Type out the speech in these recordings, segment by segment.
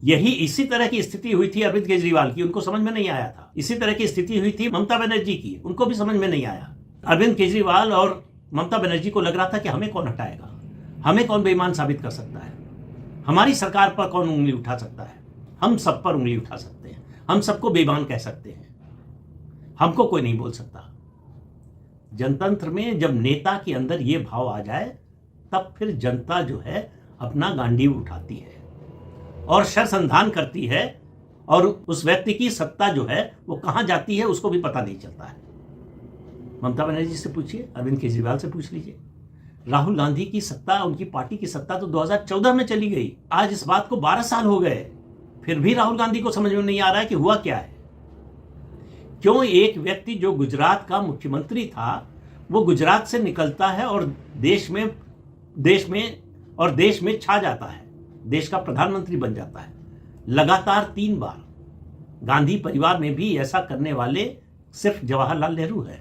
यही इसी तरह की स्थिति हुई थी अरविंद केजरीवाल की, उनको समझ में नहीं आया था। इसी तरह की स्थिति हुई थी ममता बनर्जी की, उनको भी समझ में नहीं आया। अरविंद केजरीवाल और ममता बनर्जी को लग रहा था कि हमें कौन हटाएगा, हमें कौन बेईमान साबित कर सकता है, हमारी सरकार पर कौन उंगली उठा सकता है, हम सब पर उंगली उठा सकते हैं, हम सबको बेईमान कह सकते हैं, हमको कोई नहीं बोल सकता। जनतंत्र में जब नेता के अंदर ये भाव आ जाए तब फिर जनता जो है अपना गांडीव उठाती है और शरसंधान करती है, और उस व्यक्ति की सत्ता जो है वो कहां जाती है उसको भी पता नहीं चलता है। ममता बनर्जी से पूछिए, अरविंद केजरीवाल से पूछ लीजिए। राहुल गांधी की सत्ता, उनकी पार्टी की सत्ता तो 2014 में चली गई। आज इस बात को 12 साल हो गए, फिर भी राहुल गांधी को समझ में नहीं आ रहा है कि हुआ क्या है। क्यों एक व्यक्ति जो गुजरात का मुख्यमंत्री था वो गुजरात से निकलता है और देश में छा जाता है, देश का प्रधानमंत्री बन जाता है लगातार 3 बार। गांधी परिवार में भी ऐसा करने वाले सिर्फ जवाहरलाल नेहरू है,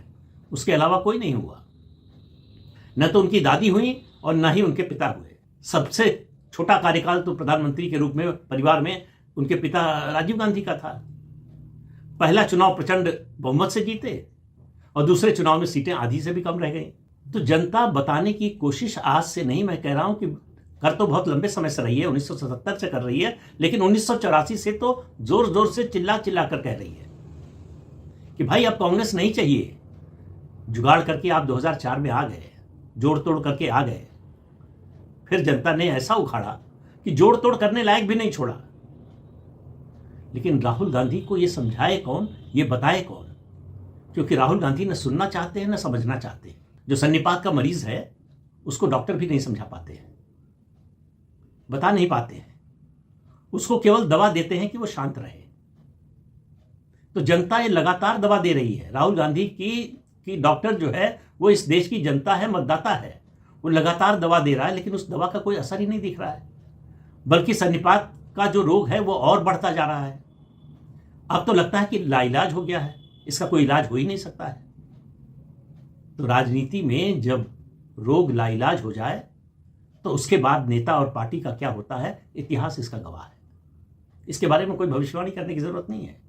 उसके अलावा कोई नहीं हुआ। न तो उनकी दादी हुई और न ही उनके पिता हुए। सबसे छोटा कार्यकाल तो प्रधानमंत्री के रूप में परिवार में उनके पिता राजीव गांधी का था। पहला चुनाव प्रचंड बहुमत से जीते और दूसरे चुनाव में सीटें आधी से भी कम रह गई। तो जनता बताने की कोशिश आज से नहीं, मैं कह रहा हूं कि कर तो बहुत लंबे समय से रही है, 1977 से कर रही है, लेकिन 1984 से तो जोर जोर से चिल्ला चिल्ला कर कह रही है कि भाई अब कांग्रेस नहीं चाहिए। जुगाड़ करके आप 2004 में आ गए, जोड़ तोड़ करके आ गए, फिर जनता ने ऐसा उखाड़ा कि जोड़ तोड़ करने लायक भी नहीं छोड़ा। लेकिन राहुल गांधी को यह समझाए कौन, ये बताए कौन? क्योंकि राहुल गांधी न सुनना चाहते हैं न समझना चाहते हैं। जो सन्निपात का मरीज है उसको डॉक्टर भी नहीं समझा पाते हैं, बता नहीं पाते हैं, उसको केवल दवा देते हैं कि वो शांत रहे। तो जनता ये लगातार दवा दे रही है। राहुल गांधी की डॉक्टर जो है वो इस देश की जनता है, मतदाता है, वो लगातार दवा दे रहा है, लेकिन उस दवा का कोई असर ही नहीं दिख रहा है, बल्कि सन्निपात का जो रोग है वो और बढ़ता जा रहा है। अब तो लगता है कि लाइलाज हो गया है, इसका कोई इलाज हो ही नहीं सकता है। तो राजनीति में जब रोग लाइलाज हो जाए तो उसके बाद नेता और पार्टी का क्या होता है, इतिहास इसका गवाह है। इसके बारे में कोई भविष्यवाणी करने की जरूरत नहीं है।